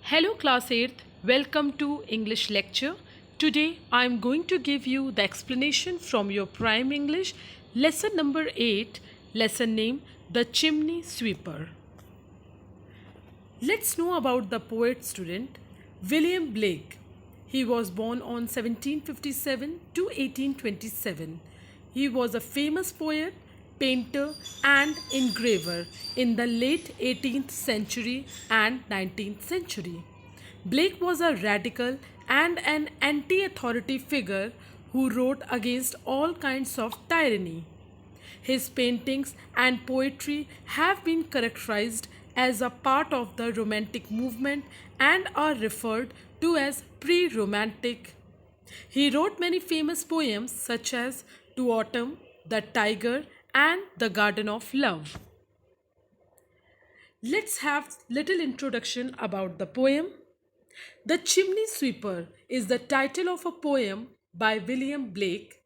Hello class 8th, welcome to English lecture. Today I am going to give you the explanation from your prime English lesson number 8, lesson name The Chimney Sweeper. Let's know about the poet student William Blake. He was born on 1757 to 1827. He was a famous poet, painter, and engraver in the late 18th century and 19th century. Blake was a radical and an anti authority figure who wrote against all kinds of tyranny. His paintings and poetry have been characterized as a part of the Romantic movement and are referred to as pre Romantic. He wrote many famous poems such as To Autumn, The Tiger, and The Garden of Love. Let's have little introduction about the poem. The Chimney Sweeper is the title of a poem by William Blake,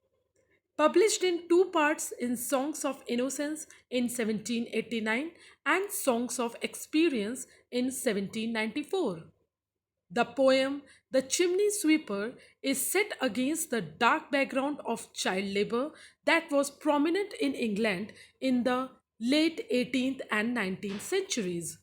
published in two parts in Songs of Innocence in 1789 and Songs of Experience in 1794. The poem The Chimney Sweeper is set against the dark background of child labor that was prominent in England in the late 18th and 19th centuries.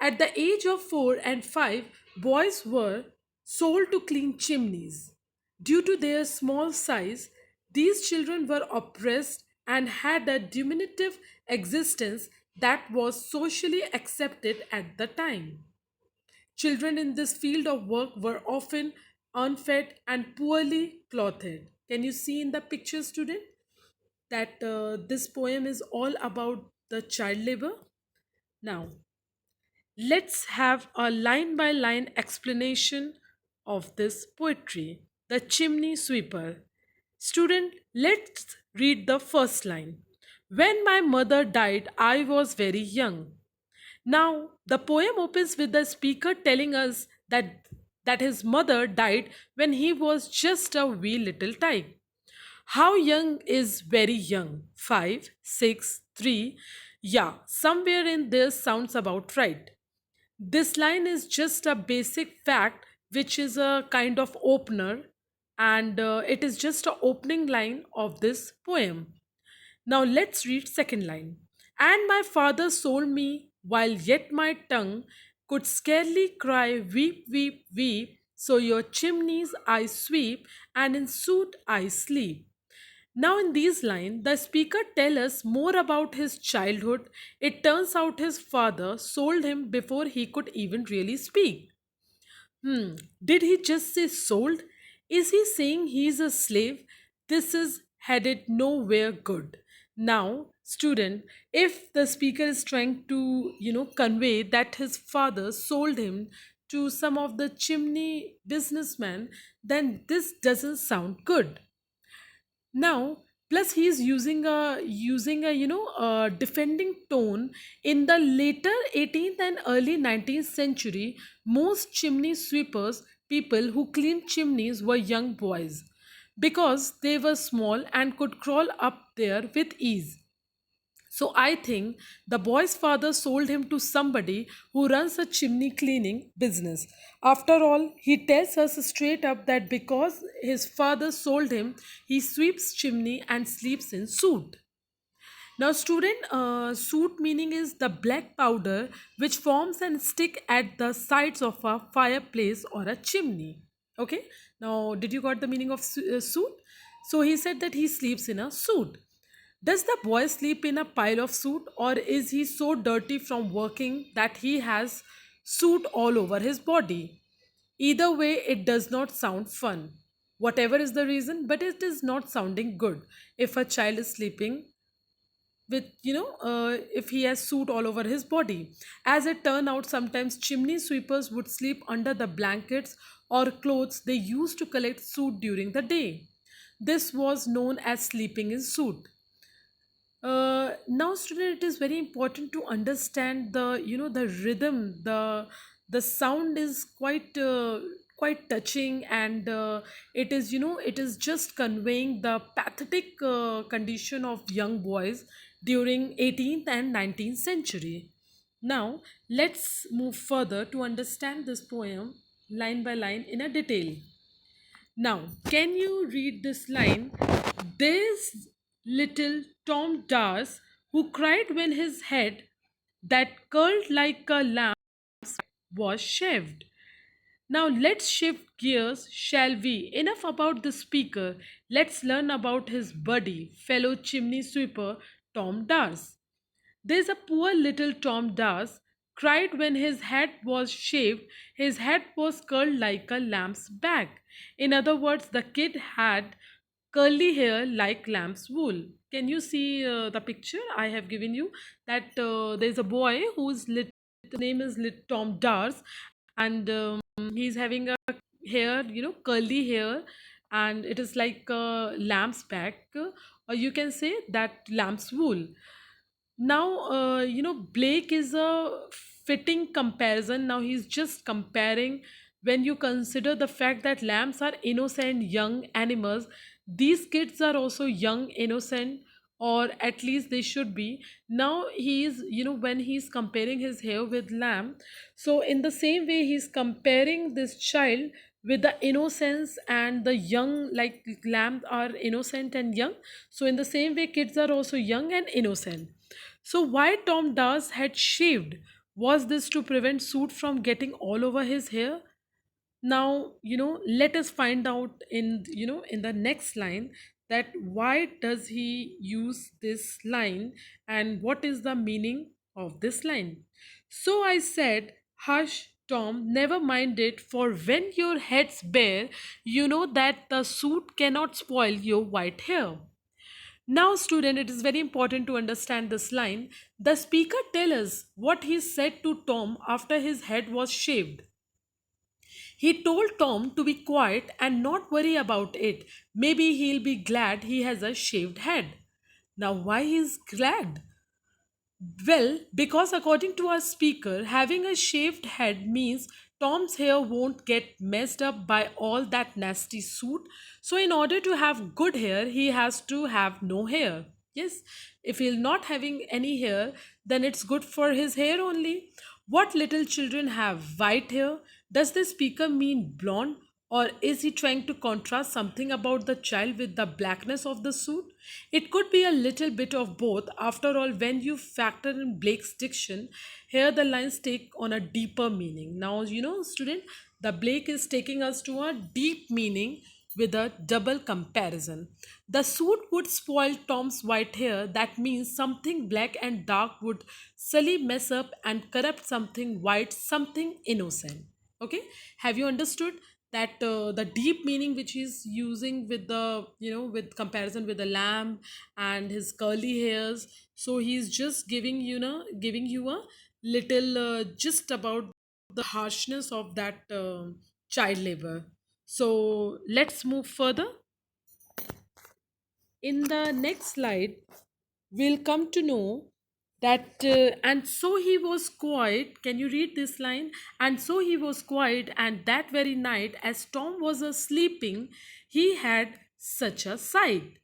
At the age of 4 and 5, boys were sold to clean chimneys. Due to their small size, these children were oppressed and had a diminutive existence that was socially accepted at the time. Children in this field of work were often unfed and poorly clothed. Can you see in the picture, student, that this poem is all about the child labor? Now, let's have a line by line explanation of this poetry. The Chimney Sweeper. Student, let's read the first line. When my mother died, I was very young. Now, the poem opens with the speaker telling us that his mother died when he was just a wee little tyke. How young is very young? 5, 6, 3. Yeah, somewhere in this sounds about right. This line is just a basic fact, which is a kind of opener, and it is just a opening line of this poem. Now let's read second line. And my father sold me while yet my tongue could scarcely cry, weep, weep, weep. So your chimneys I sweep, and in suit I sleep. Now, in these lines, the speaker tells us more about his childhood. It turns out his father sold him before he could even really speak. Did he just say sold? Is he saying he is a slave? This is headed nowhere good. Now, student, if the speaker is trying to, convey that his father sold him to some of the chimney businessmen, then this doesn't sound good. Now, plus he is using a a defending tone. In the later 18th and early 19th century, most chimney sweepers, people who cleaned chimneys, were young boys because they were small and could crawl up there with ease. So I think the boy's father sold him to somebody who runs a chimney cleaning business. After all, he tells us straight up that because his father sold him, he sweeps chimney and sleeps in soot. Now, student, soot meaning is the black powder which forms and stick at the sides of a fireplace or a chimney. Okay. Now, did you got the meaning of soot? So he said that he sleeps in a soot. Does the boy sleep in a pile of soot, or is he so dirty from working that he has soot all over his body? Either way, it does not sound fun. Whatever is the reason, but it is not sounding good if a child is sleeping with, if he has soot all over his body. As it turned out, sometimes chimney sweepers would sleep under the blankets or clothes they used to collect soot during the day. This was known as sleeping in soot. Now, student, it is very important to understand the rhythm. The sound is quite touching, and it is just conveying the pathetic condition of young boys during 18th and 19th century. Now, let's move further to understand this poem line by line in a detail. Now, can you read this line? There's little Tom Dars who cried when his head, that curled like a lamb, was shaved. Now, let's shift gears, shall we? Enough about the speaker. Let's learn about his buddy, fellow chimney sweeper, Tom Dars. There's a poor little Tom Das cried when his head was shaved. His head was curled like a lamb's back. In other words, the kid had curly hair like lamb's wool. Can you see the picture I have given you? That there's a boy whose name is Tom Dars, and he's having a hair, curly hair, and it is like a lamb's back, or you can say that lamb's wool. Now, Blake is a fitting comparison. Now, he's just comparing when you consider the fact that lambs are innocent young animals. These kids are also young, innocent, or at least they should be. Now, he's, when he's comparing his hair with lamb, so in the same way, he's comparing this child with the innocence and the young, like lambs are innocent and young. So, in the same way, kids are also young and innocent. So, why Tom Das had shaved? Was this to prevent soot from getting all over his hair? Now, let us find out in the next line that why does he use this line and what is the meaning of this line. So I said, hush, Tom, never mind it, for when your head's bare, you know that the soot cannot spoil your white hair. Now, student, it is very important to understand this line. The speaker tell us what he said to Tom after his head was shaved. He told Tom to be quiet and not worry about it. Maybe he'll be glad he has a shaved head. Now, why he's glad? Well, because according to our speaker, having a shaved head means Tom's hair won't get messed up by all that nasty soot. So, in order to have good hair, he has to have no hair. Yes, if he'll not having any hair, then it's good for his hair only. What little children have white hair? Does the speaker mean blonde? Or is he trying to contrast something about the child with the blackness of the suit? It could be a little bit of both. After all, when you factor in Blake's diction, here the lines take on a deeper meaning. Now, student, the Blake is taking us to a deep meaning with a double comparison. The suit would spoil Tom's white hair. That means something black and dark would silly mess up and corrupt something white, something innocent. Okay, have you understood that the deep meaning which he's using with the with comparison with the lamb and his curly hairs? So he's just giving you a little gist about the harshness of that child labor. So let's move further. In the next slide we'll come to know that and so he was quiet. Can you read this line? And so he was quiet, and that very night as Tom was sleeping, he had such a sight.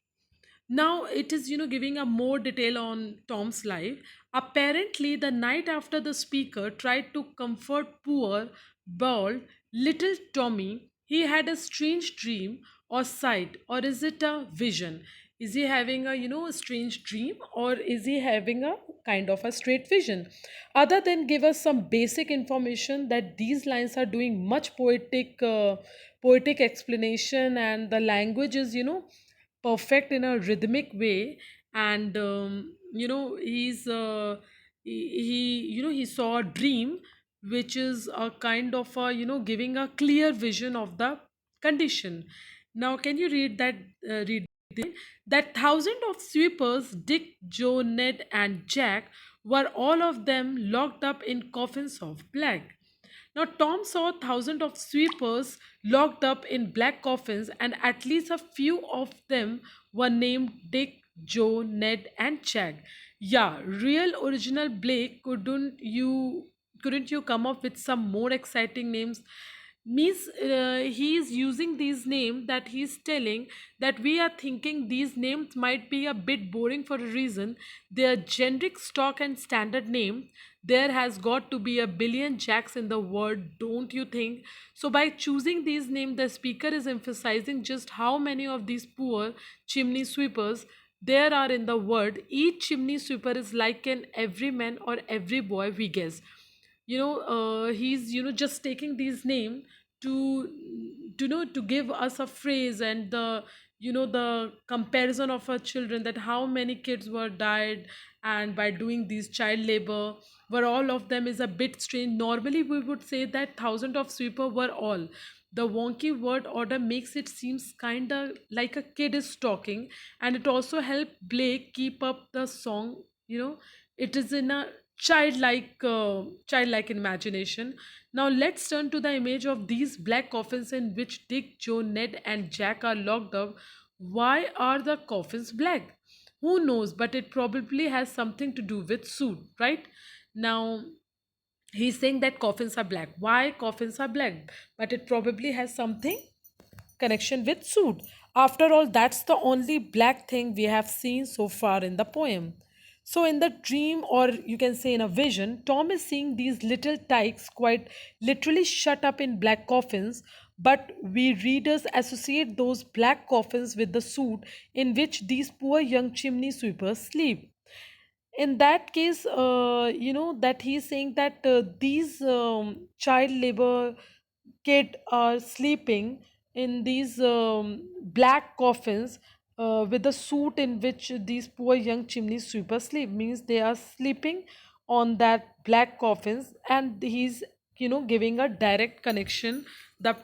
Now it is, giving a more detail on Tom's life. Apparently, the night after the speaker tried to comfort poor, bald, little Tommy, he had a strange dream or sight, or is it a vision? Is he having a, a strange dream, or is he having a kind of a straight vision? Other than give us some basic information that these lines are doing much poetic explanation, and the language is, perfect in a rhythmic way. And he saw a dream which is a kind of a, giving a clear vision of the condition. Now can you read that thousand of sweepers, Dick, Joe, Ned and Jack, were all of them locked up in coffins of black. Now, Tom saw thousands of sweepers locked up in black coffins, and at least a few of them were named Dick, Joe, Ned, and Jack. Yeah, real original Blake, couldn't you come up with some more exciting names? means he is using these names, that he's telling that we are thinking these names might be a bit boring for a reason. They are generic stock and standard name. There has got to be a billion jacks in the world, don't you think? So by choosing these names, the speaker is emphasizing just how many of these poor chimney sweepers there are in the world. Each chimney sweeper is like an every man or every boy, we guess. He's just taking these name to know to give us a phrase, and the comparison of our children, that how many kids were died and by doing these child labor, were all of them is a bit strange. Normally we would say that thousands of sweeper were all. The wonky word order makes it seems kind of like a kid is talking, and it also helped Blake keep up the song. It is in a childlike imagination. Now let's turn to the image of these black coffins in which Dick, Joe, Ned, and Jack are locked up. Why are the coffins black? Who knows? But it probably has something to do with suit, right? Now he's saying that coffins are black. Why coffins are black? But it probably has something connection with suit. After all, that's the only black thing we have seen so far in the poem. So, in the dream, or you can say in a vision, Tom is seeing these little tykes quite literally shut up in black coffins, but we readers associate those black coffins with the suit in which these poor young chimney sweepers sleep. In that case, that he's saying that these child labor kid are sleeping in these black coffins with the suit in which these poor young chimney sweepers sleep, means they are sleeping on that black coffins, and he's giving a direct connection, the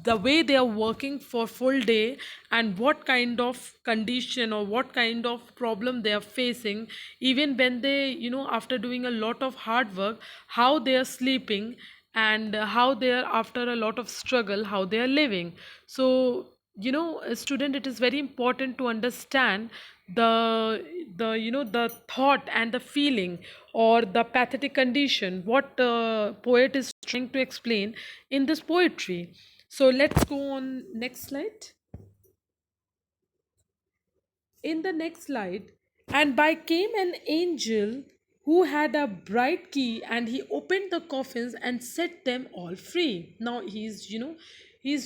the way they are working for full day, and what kind of condition or what kind of problem they are facing, even when they after doing a lot of hard work, how they are sleeping, and how they are after a lot of struggle, how they are living. So a student, it is very important to understand the thought and the feeling, or the pathetic condition, what poet is trying to explain in this poetry. So let's go on next slide. In the next slide, and by came an angel who had a bright key, and he opened the coffins and set them all free. Now he's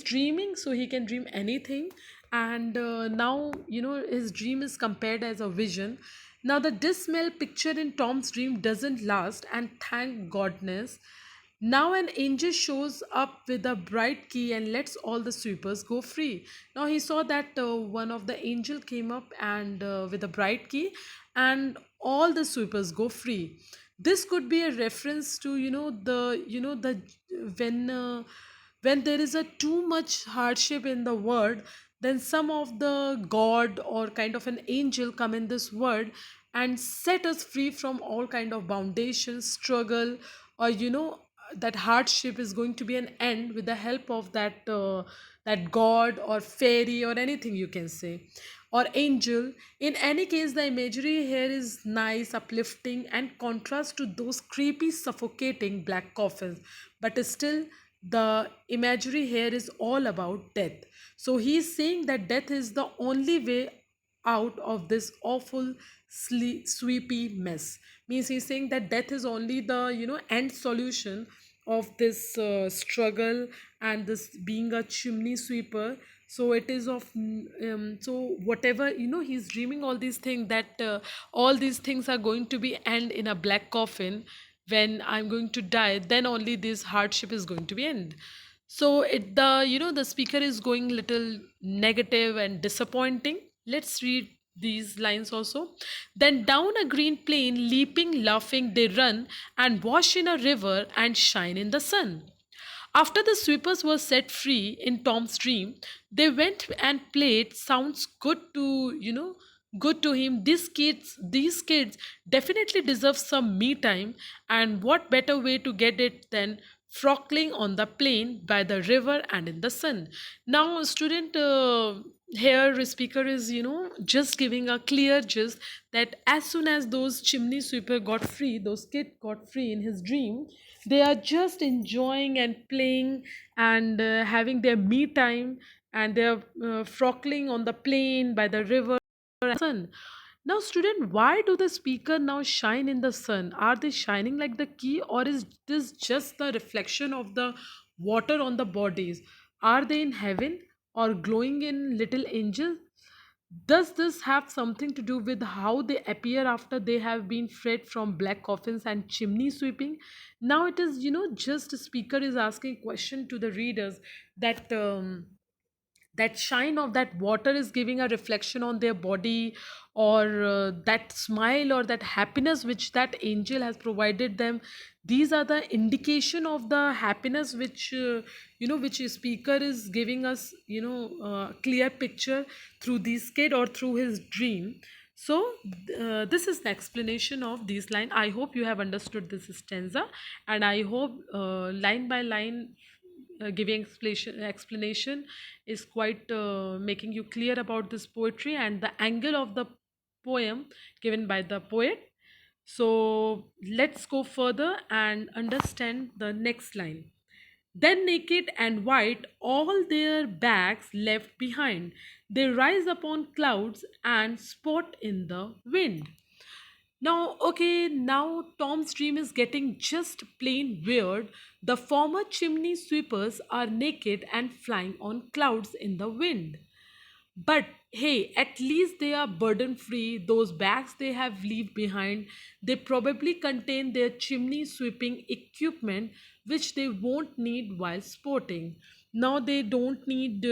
dreaming, so he can dream anything. And now his dream is compared as a vision. Now the dismal picture in Tom's dream doesn't last, and thank godness, now an angel shows up with a bright key and lets all the sweepers go free. Now he saw that one of the angel came up and with a bright key, and all the sweepers go free. This could be a reference to the when when there is a too much hardship in the world, then some of the god or kind of an angel come in this world and set us free from all kind of foundation struggle, or that hardship is going to be an end with the help of that god or fairy or anything you can say, or angel. In any case, the imagery here is nice, uplifting, and contrast to those creepy, suffocating black coffins. But still, the imagery here is all about death. So he's saying that death is the only way out of this awful sweepy mess. Means he's saying that death is only the end solution of this struggle and this being a chimney sweeper. So it is of so whatever he's dreaming all these things, that all these things are going to be end in a black coffin. When I'm going to die, then only this hardship is going to be end. So the speaker is going little negative and disappointing. Let's read these lines also. Then down a green plain, leaping, laughing, they run and wash in a river and shine in the sun. After the sweepers were set free in Tom's dream, they went and played. Sounds good to good to him. These kids definitely deserve some me time, and what better way to get it than frockling on the plain by the river and in the sun. Now, student, here speaker is just giving a clear gist that as soon as those chimney sweeper got free, those kids got free in his dream, They are just enjoying and playing and having their me time, and they're frockling on the plain by the river and sun. Now, student, why do the speaker now shine in the sun? Are they shining like the key, or is this just the reflection of the water on the bodies? Are they in heaven or glowing in little angels? Does this have something to do with how they appear after they have been freed from black coffins and chimney sweeping? Now it is, just a speaker is asking question to the readers that that shine of that water is giving a reflection on their body, or that smile or that happiness which that angel has provided them. These are the indication of the happiness which which a speaker is giving us, clear picture through this kid or through his dream. So this is the explanation of this line. I hope you have understood this stanza, and I hope line by line giving explanation is quite making you clear about this poetry and the angle of the poem given by the poet. So let's go further and understand the next line. Then naked and white, all their bags left behind, they rise upon clouds and spot in the wind. Now, okay, now Tom's dream is getting just plain weird. The former chimney sweepers are naked and flying on clouds in the wind. But hey, at least they are burden free. Those bags they have leave behind, they probably contain their chimney sweeping equipment, which they won't need while sporting. Now they don't need,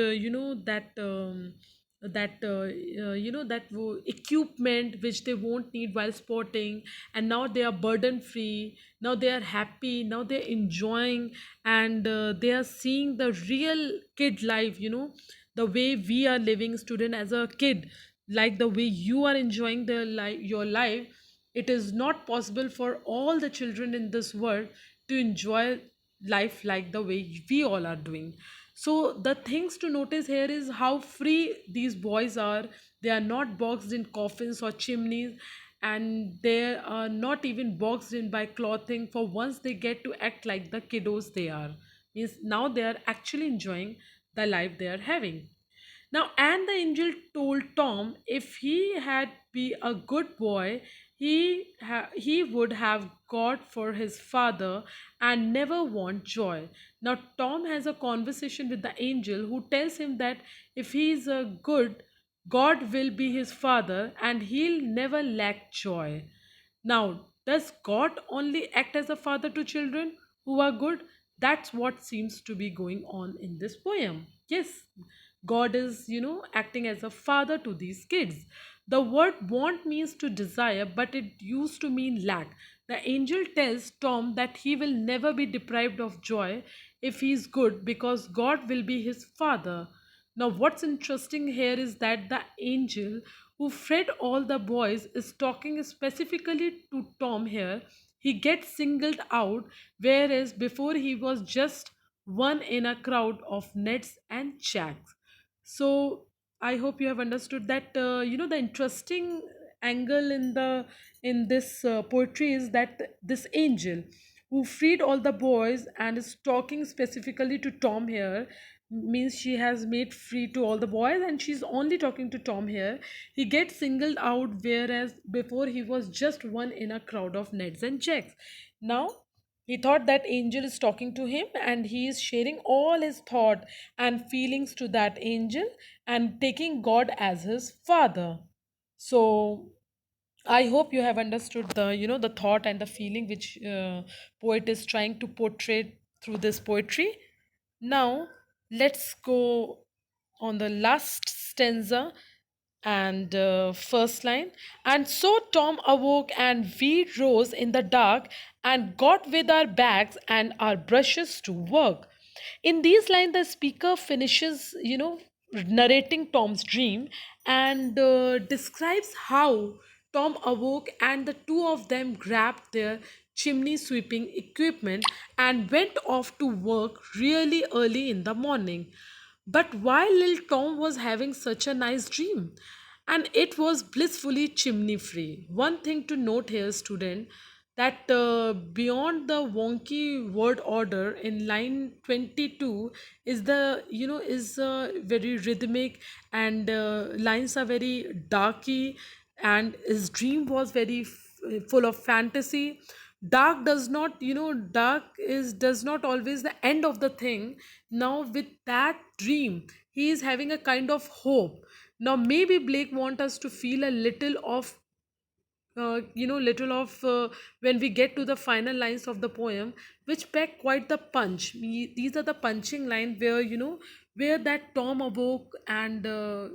equipment which they won't need while sporting, and now they are burden free. Now they are happy. Now they're enjoying, and they are seeing the real kid life. The way we are living, student, as a kid, like the way you are enjoying your life. It is not possible for all the children in this world to enjoy life like the way we all are doing. So the things to notice here is how free these boys are. They are not boxed in coffins or chimneys, and they are not even boxed in by clothing. For once they get to act like the kiddos they are. Means now they are actually enjoying the life they are having. Now, and the angel told Tom if he had be a good boy, he would have God for his father and never want joy. Now, Tom has a conversation with the angel who tells him that if he is a good, God will be his father and he'll never lack joy. Now, does God only act as a father to children who are good? That's what seems to be going on in this poem. Yes, God is, acting as a father to these kids. The word want means to desire, but it used to mean lack. The angel tells Tom that he will never be deprived of joy if he is good because God will be his father. Now, what's interesting here is that the angel who fed all the boys is talking specifically to Tom here. He gets singled out, whereas before he was just one in a crowd of nets and jacks. So I hope you have understood that. The interesting angle in this poetry is that this angel who freed all the boys and is talking specifically to Tom here, means she has made free to all the boys and she's only talking to Tom here. He gets singled out, whereas before he was just one in a crowd of Neds and Jacks. Now he thought that angel is talking to him and he is sharing all his thought and feelings to that angel and taking God as his father. So I hope you have understood the thought and the feeling which poet is trying to portray through this poetry. Now let's go on the last stanza and first line. And so Tom awoke and we rose in the dark and got with our bags and our brushes to work. In these lines the speaker finishes, narrating Tom's dream and describes how Tom awoke and the two of them grabbed their chimney sweeping equipment and went off to work really early in the morning. But while little Tom was having such a nice dream, and it was blissfully chimney free. One thing to note here, student, that beyond the wonky word order in line 22 is the is very rhythmic, and lines are very darky, and his dream was very full of fantasy. Dark does not, dark is does not always the end of the thing. Now with that dream, he is having a kind of hope. Now maybe Blake want us to feel a little of little of when we get to the final lines of the poem, which pack quite the punch. These are the punching line where where that Tom awoke, and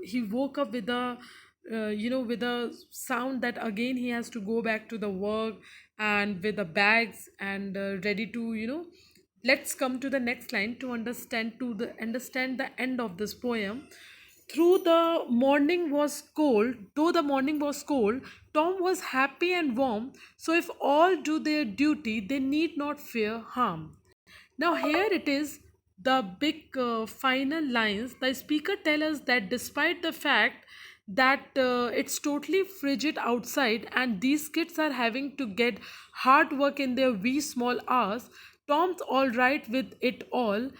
he woke up with a with a sound that again he has to go back to the work, and with the bags, and ready to let's come to the next line to understand the end of this poem. Though the morning was cold, Tom was happy and warm, so if all do their duty, they need not fear harm. Now, here it is the big final lines. The speaker tells us that despite the fact that it's totally frigid outside and these kids are having to get hard work in their wee small hours, Tom's all right with it all.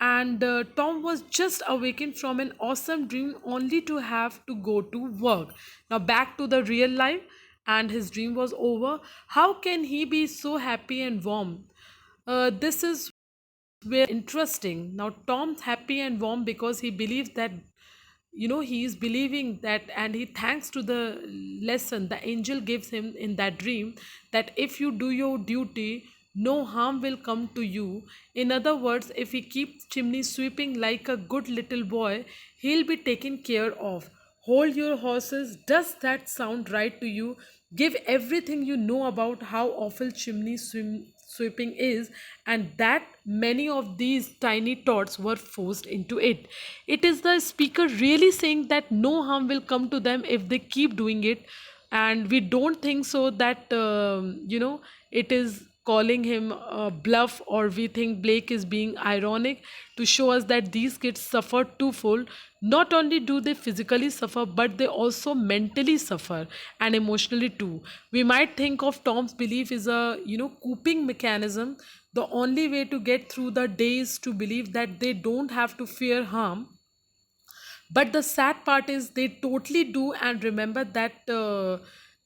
And Tom was just awakened from an awesome dream only to have to go to work. Now, back to the real life, and his dream was over. How can he be so happy and warm? This is where interesting. Now, Tom's happy and warm because he believes that he is believing that, and he thanks to the lesson the angel gives him in that dream, that if you do your duty, no harm will come to you. In other words, if he keeps chimney sweeping like a good little boy, he'll be taken care of. Hold your horses. Does that sound right to you? Give everything you know about how awful sweeping is, and that many of these tiny tots were forced into it. It is the speaker really saying that no harm will come to them if they keep doing it, and we don't think so that it is calling him a bluff, or we think Blake is being ironic to show us that these kids suffer twofold. Not only do they physically suffer, but they also mentally suffer, and emotionally too. We might think of Tom's belief is a coping mechanism. The only way to get through the day is to believe that they don't have to fear harm, but the sad part is they totally do, and remember that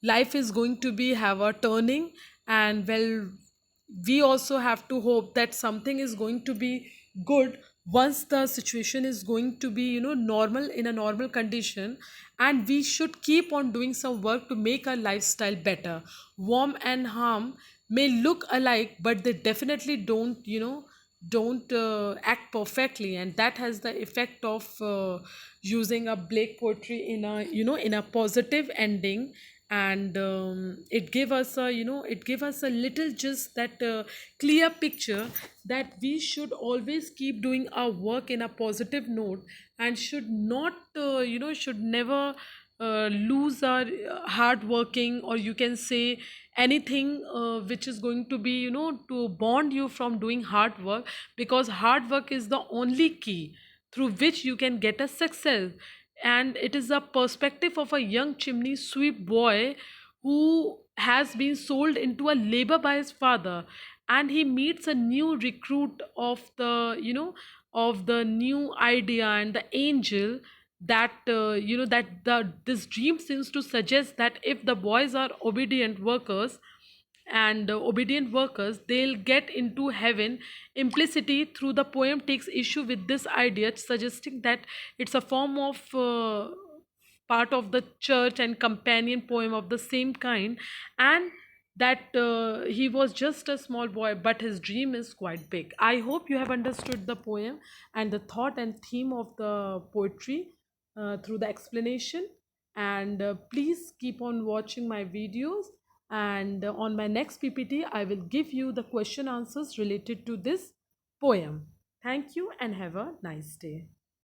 life is going to be have a turning, and well, we also have to hope that something is going to be good once the situation is going to be normal, in a normal condition, and we should keep on doing some work to make our lifestyle better. Warm and harm may look alike, but they definitely don't act perfectly, and that has the effect of using a Blake poetry in a in a positive ending. And it give us a it give us a little just that clear picture that we should always keep doing our work in a positive note, and should not should never lose our hard working, or you can say anything which is going to be to bond you from doing hard work, because hard work is the only key through which you can get a success. And it is a perspective of a young chimney sweep boy who has been sold into a labor by his father, and he meets a new recruit of the of the new idea and the angel, that that the this dream seems to suggest that if the boys are obedient workers, and obedient workers, they'll get into heaven. Implicity through the poem takes issue with this idea, suggesting that it's a form of part of the church and companion poem of the same kind, and that he was just a small boy, but his dream is quite big. I hope you have understood the poem and the thought and theme of the poetry through the explanation. And please keep on watching my videos, and on my next PPT I will give you the question answers related to this poem. Thank you and have a nice day.